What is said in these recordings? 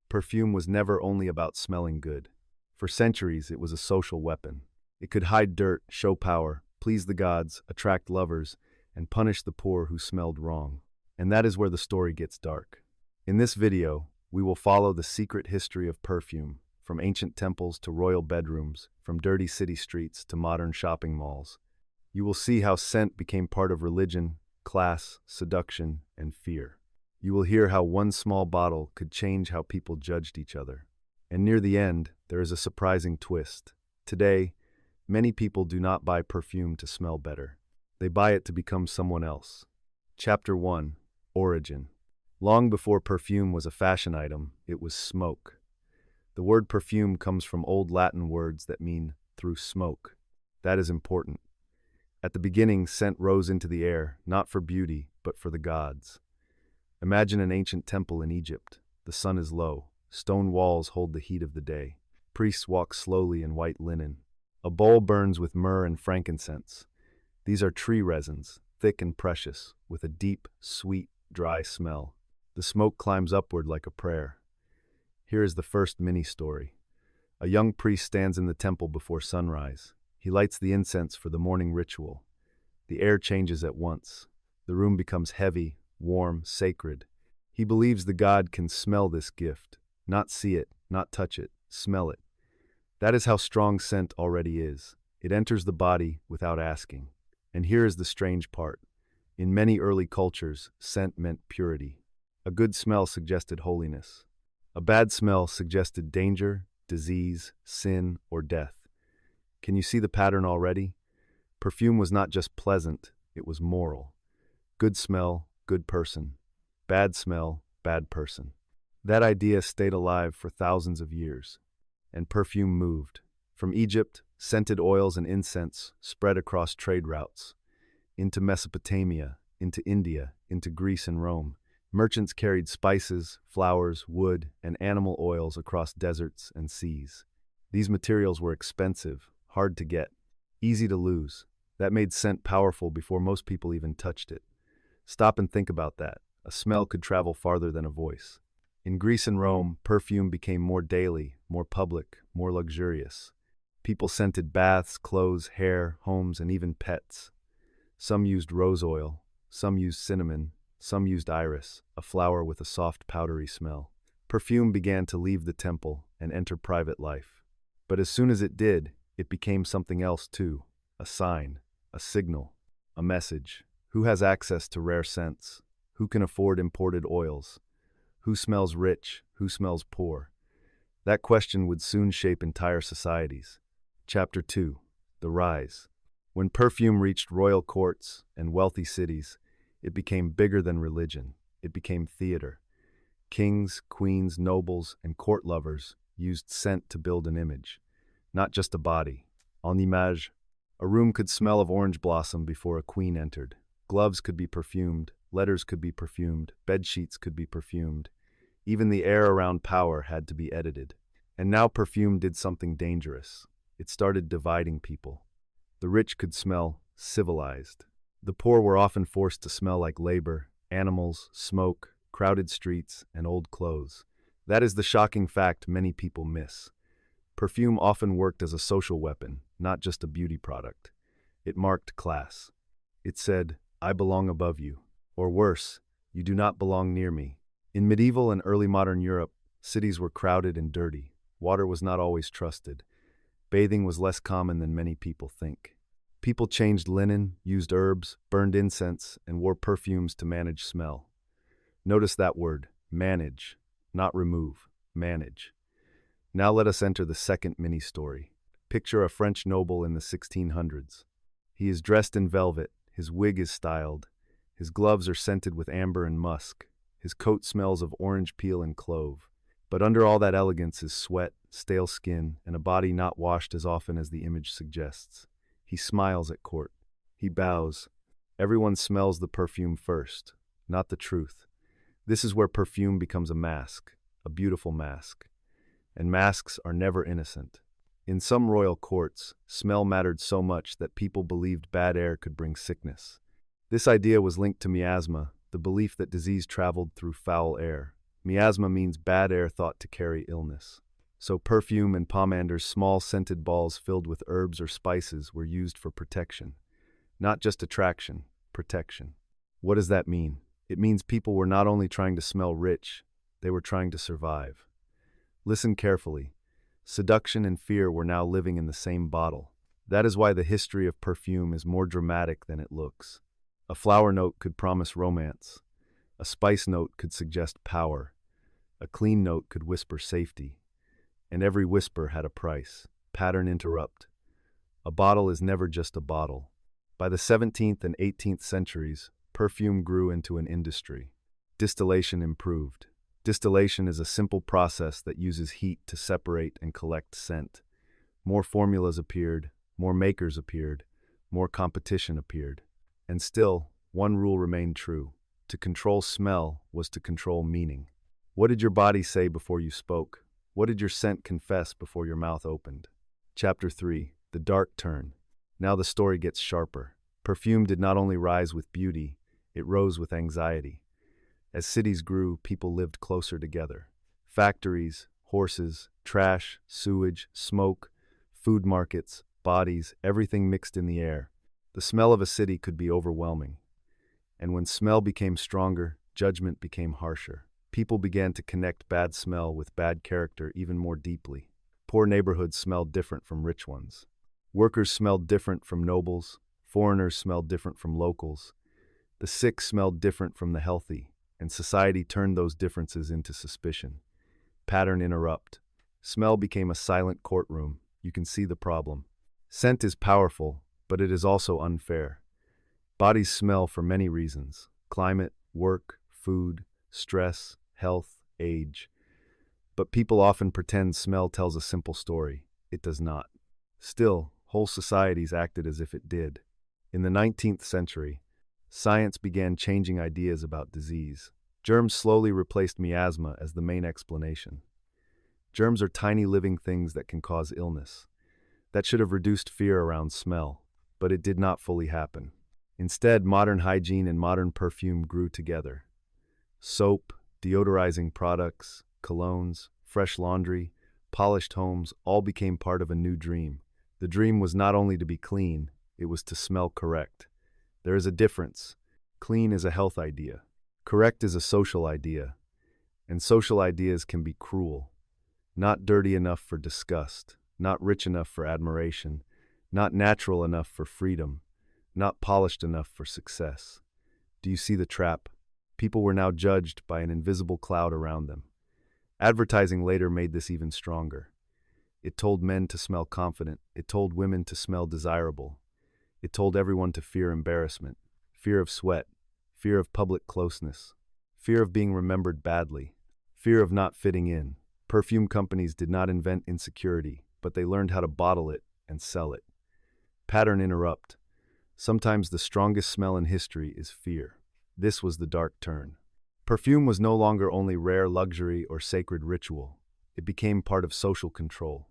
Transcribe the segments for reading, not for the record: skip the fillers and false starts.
Perfume was never only about smelling good. For centuries, it was a social weapon. It could hide dirt, show power, please the gods, attract lovers, and punish the poor who smelled wrong. And that is where the story gets dark. In this video, we will follow the secret history of perfume, from ancient temples to royal bedrooms, from dirty city streets to modern shopping malls. You will see how scent became part of religion, class, seduction, and fear. You will hear how one small bottle could change how people judged each other. And near the end, there is a surprising twist. Today, many people do not buy perfume to smell better. They buy it to become someone else. Chapter 1. Origin. Long before perfume was a fashion item, it was smoke. The word perfume comes from Old Latin words that mean through smoke. That is important. At the beginning, scent rose into the air, not for beauty, but for the gods. Imagine an ancient temple in Egypt. The sun is low. Stone walls hold the heat of the day. Priests walk slowly in white linen. A bowl burns with myrrh and frankincense. These are tree resins, thick and precious, with a deep, sweet, dry smell. The smoke climbs upward like a prayer. Here is the first mini-story. A young priest stands in the temple before sunrise. He lights the incense for the morning ritual. The air changes at once. The room becomes heavy, warm, sacred. He believes the god can smell this gift. Not see it, not touch it, smell it. That is how strong scent already is. It enters the body without asking. And here is the strange part. In many early cultures, scent meant purity. A good smell suggested holiness. A bad smell suggested danger, disease, sin, or death. Can you see the pattern already? Perfume was not just pleasant, it was moral. Good smell, good person. Bad smell, bad person. That idea stayed alive for thousands of years. And perfume moved. From Egypt, scented oils and incense spread across trade routes. Into Mesopotamia, into India, into Greece and Rome. Merchants carried spices, flowers, wood, and animal oils across deserts and seas. These materials were expensive, hard to get, easy to lose. That made scent powerful before most people even touched it. Stop and think about that. A smell could travel farther than a voice. In Greece and Rome, perfume became more daily, more public, more luxurious. People scented baths, clothes, hair, homes, and even pets. Some used rose oil, some used cinnamon, some used iris, a flower with a soft, powdery smell. Perfume began to leave the temple and enter private life. But as soon as it did, it became something else too. A sign, a signal, a message. Who has access to rare scents? Who can afford imported oils? Who smells rich? Who smells poor? That question would soon shape entire societies. Chapter 2. The Rise. When perfume reached royal courts and wealthy cities, it became bigger than religion. It became theater. Kings, queens, nobles, and court lovers used scent to build an image, not just a body. En image, a room could smell of orange blossom before a queen entered. Gloves could be perfumed, letters could be perfumed, bed sheets could be perfumed. Even the air around power had to be edited. And now perfume did something dangerous. It started dividing people. The rich could smell civilized. The poor were often forced to smell like labor, animals, smoke, crowded streets, and old clothes. That is the shocking fact many people miss. Perfume often worked as a social weapon, not just a beauty product. It marked class. It said, "I belong above you," or worse, "You do not belong near me." In medieval and early modern Europe, cities were crowded and dirty. Water was not always trusted. Bathing was less common than many people think. People changed linen, used herbs, burned incense, and wore perfumes to manage smell. Notice that word, manage, not remove, manage. Now let us enter the second mini-story. Picture a French noble in the 1600s. He is dressed in velvet, his wig is styled, his gloves are scented with amber and musk, his coat smells of orange peel and clove. But under all that elegance is sweat, stale skin, and a body not washed as often as the image suggests. He smiles at court. He bows. Everyone smells the perfume first, not the truth. This is where perfume becomes a mask, a beautiful mask. And masks are never innocent. In some royal courts, smell mattered so much that people believed bad air could bring sickness. This idea was linked to miasma, the belief that disease traveled through foul air. Miasma means bad air thought to carry illness. So perfume and pomanders, small scented balls filled with herbs or spices, were used for protection. Not just attraction, protection. What does that mean? It means people were not only trying to smell rich, they were trying to survive. Listen carefully. Seduction and fear were now living in the same bottle. That is why the history of perfume is more dramatic than it looks. A flower note could promise romance. A spice note could suggest power. A clean note could whisper safety. And every whisper had a price. Pattern interrupt. A bottle is never just a bottle. By the 17th and 18th centuries, perfume grew into an industry. Distillation improved. Distillation is a simple process that uses heat to separate and collect scent. More formulas appeared, more makers appeared, more competition appeared. And still, one rule remained true. To control smell was to control meaning. What did your body say before you spoke? What did your scent confess before your mouth opened? Chapter 3. The Dark Turn. Now the story gets sharper. Perfume did not only rise with beauty, it rose with anxiety. As cities grew, people lived closer together. Factories, horses, trash, sewage, smoke, food markets, bodies, everything mixed in the air. The smell of a city could be overwhelming. And when smell became stronger, judgment became harsher. People began to connect bad smell with bad character even more deeply. Poor neighborhoods smelled different from rich ones. Workers smelled different from nobles. Foreigners smelled different from locals. The sick smelled different from the healthy, and society turned those differences into suspicion. Pattern interrupt. Smell became a silent courtroom. You can see the problem. Scent is powerful, but it is also unfair. Bodies smell for many reasons: climate, work, food, stress, health, age. But people often pretend smell tells a simple story. It does not. Still, whole societies acted as if it did. In the 19th century, science began changing ideas about disease. Germs slowly replaced miasma as the main explanation. Germs are tiny living things that can cause illness. That should have reduced fear around smell, but it did not fully happen. Instead, modern hygiene and modern perfume grew together. Soap, deodorizing products, colognes, fresh laundry, polished homes all became part of a new dream. The dream was not only to be clean, it was to smell correct. There is a difference. Clean is a health idea. Correct is a social idea. And social ideas can be cruel. Not dirty enough for disgust, not rich enough for admiration, not natural enough for freedom, not polished enough for success. Do you see the trap? People were now judged by an invisible cloud around them. Advertising later made this even stronger. It told men to smell confident. It told women to smell desirable. It told everyone to fear embarrassment, fear of sweat, fear of public closeness, fear of being remembered badly, fear of not fitting in. Perfume companies did not invent insecurity, but they learned how to bottle it and sell it. Pattern interrupt. Sometimes the strongest smell in history is fear. This was the dark turn. Perfume was no longer only rare luxury or sacred ritual. It became part of social control.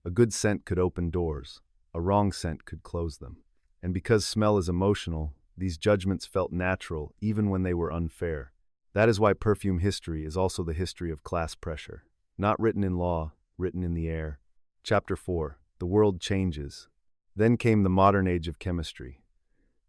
A good scent could open doors. A wrong scent could close them. And because smell is emotional, these judgments felt natural even when they were unfair. That is why perfume history is also the history of class pressure. Not written in law, written in the air. Chapter 4. The world changes. Then came the modern age of chemistry.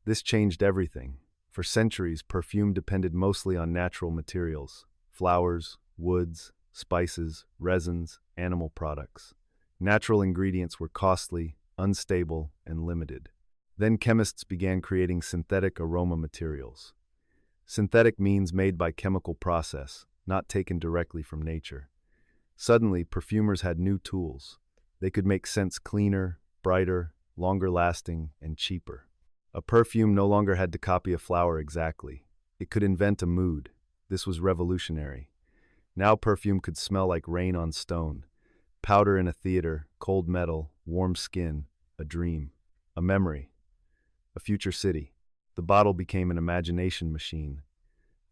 This changed everything. For centuries, perfume depended mostly on natural materials: flowers, woods, spices, resins, animal products. Natural ingredients were costly, unstable, and limited. Then chemists began creating synthetic aroma materials. Synthetic means made by chemical process, not taken directly from nature. Suddenly, perfumers had new tools. They could make scents cleaner, brighter, longer lasting, and cheaper. A perfume no longer had to copy a flower exactly. It could invent a mood. This was revolutionary. Now perfume could smell like rain on stone, powder in a theater, cold metal, warm skin, a dream, a memory, a future city. The bottle became an imagination machine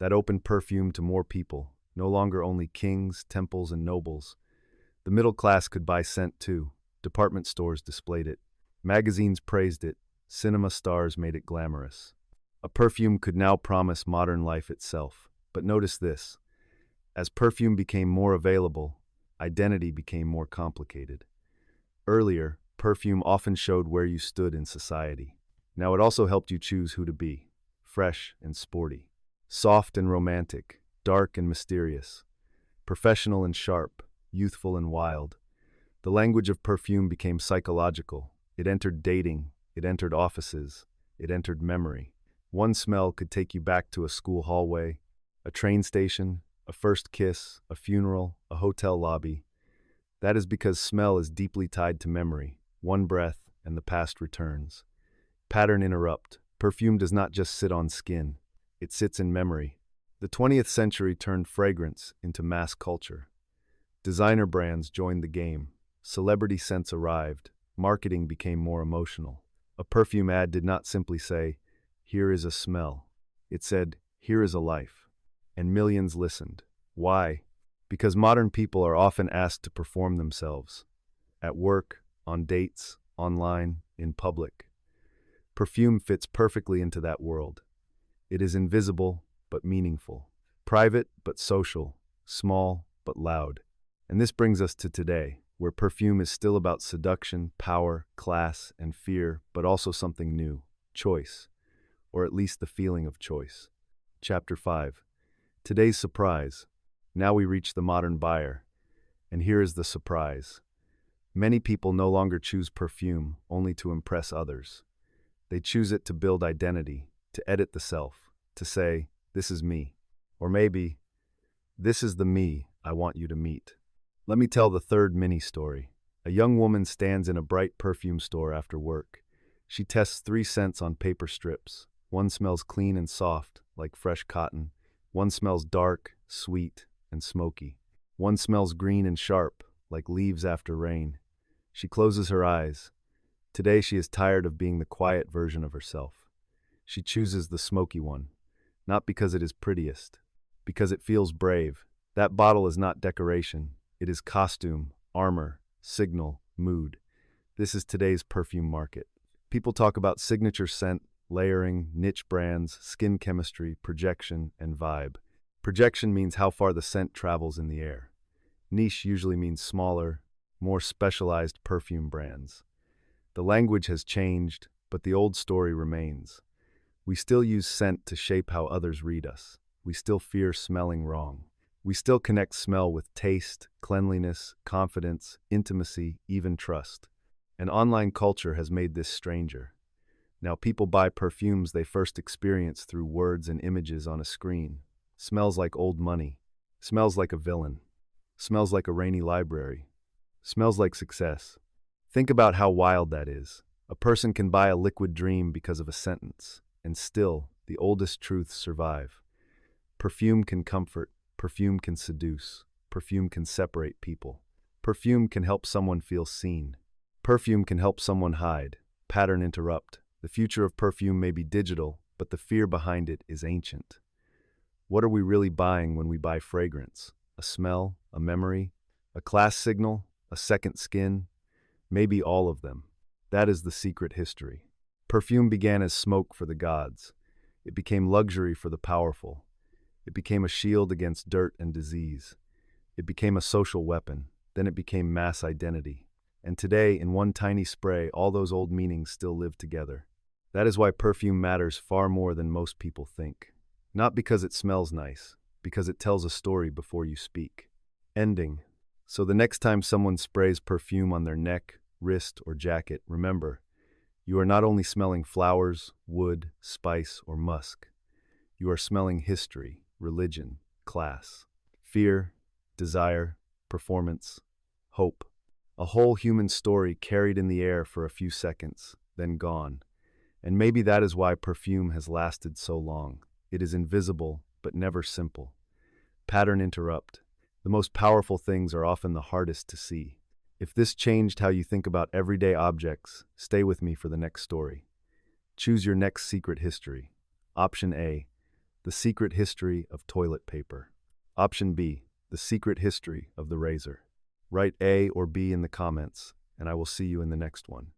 that opened perfume to more people, no longer only kings, temples, and nobles. The middle class could buy scent too. Department stores displayed it. Magazines praised it. Cinema stars made it glamorous. A perfume could now promise modern life itself. But notice this. As perfume became more available, identity became more complicated. Earlier, perfume often showed where you stood in society. Now it also helped you choose who to be, fresh and sporty, soft and romantic, dark and mysterious, professional and sharp, youthful and wild. The language of perfume became psychological. It entered dating, it entered offices, it entered memory. One smell could take you back to a school hallway, a train station, a first kiss, a funeral, a hotel lobby. That is because smell is deeply tied to memory. One breath, and the past returns. Pattern interrupt. Perfume does not just sit on skin. It sits in memory. The 20th century turned fragrance into mass culture. Designer brands joined the game. Celebrity scents arrived. Marketing became more emotional. A perfume ad did not simply say, "Here is a smell." It said, "Here is a life." And millions listened. Why? Because modern people are often asked to perform themselves. At work, on dates, online, in public. Perfume fits perfectly into that world. It is invisible, but meaningful. Private, but social. Small, but loud. And this brings us to today, where perfume is still about seduction, power, class, and fear, but also something new, choice, or at least the feeling of choice. Chapter 5. Today's surprise. Now we reach the modern buyer. And here is the surprise. Many people no longer choose perfume only to impress others. They choose it to build identity, to edit the self, to say, "This is me." Or maybe, "This is the me I want you to meet." Let me tell the third mini story. A young woman stands in a bright perfume store after work. She tests 3 scents on paper strips. One smells clean and soft, like fresh cotton. One smells dark, sweet, and smoky. One smells green and sharp, like leaves after rain. She closes her eyes. Today she is tired of being the quiet version of herself. She chooses the smoky one, not because it is prettiest, because it feels brave. That bottle is not decoration. It is costume, armor, signal, mood. This is today's perfume market. People talk about signature scent, layering, niche brands, skin chemistry, projection, and vibe. Projection means how far the scent travels in the air. Niche usually means smaller, more specialized perfume brands. The language has changed, but the old story remains. We still use scent to shape how others read us. We still fear smelling wrong. We still connect smell with taste, cleanliness, confidence, intimacy, even trust. And online culture has made this stranger. Now people buy perfumes they first experienced through words and images on a screen. Smells like old money. Smells like a villain. Smells like a rainy library. Smells like success. Think about how wild that is. A person can buy a liquid dream because of a sentence, and still, the oldest truths survive. Perfume can comfort, perfume can seduce, perfume can separate people. Perfume can help someone feel seen. Perfume can help someone hide. Pattern interrupt. The future of perfume may be digital, but the fear behind it is ancient. What are we really buying when we buy fragrance? A smell, a memory, a class signal, a second skin? Maybe all of them. That is the secret history. Perfume began as smoke for the gods. It became luxury for the powerful. It became a shield against dirt and disease. It became a social weapon. Then it became mass identity. And today, in one tiny spray, all those old meanings still live together. That is why perfume matters far more than most people think. Not because it smells nice, because it tells a story before you speak. Ending. So the next time someone sprays perfume on their neck, wrist, or jacket, remember, you are not only smelling flowers, wood, spice, or musk. You are smelling history, religion, class, fear, desire, performance, hope. A whole human story carried in the air for a few seconds, then gone. And maybe that is why perfume has lasted so long. It is invisible, but never simple. Pattern interrupt. The most powerful things are often the hardest to see. If this changed how you think about everyday objects, stay with me for the next story. Choose your next secret history. Option A, the secret history of toilet paper. Option B, the secret history of the razor. Write A or B in the comments, and I will see you in the next one.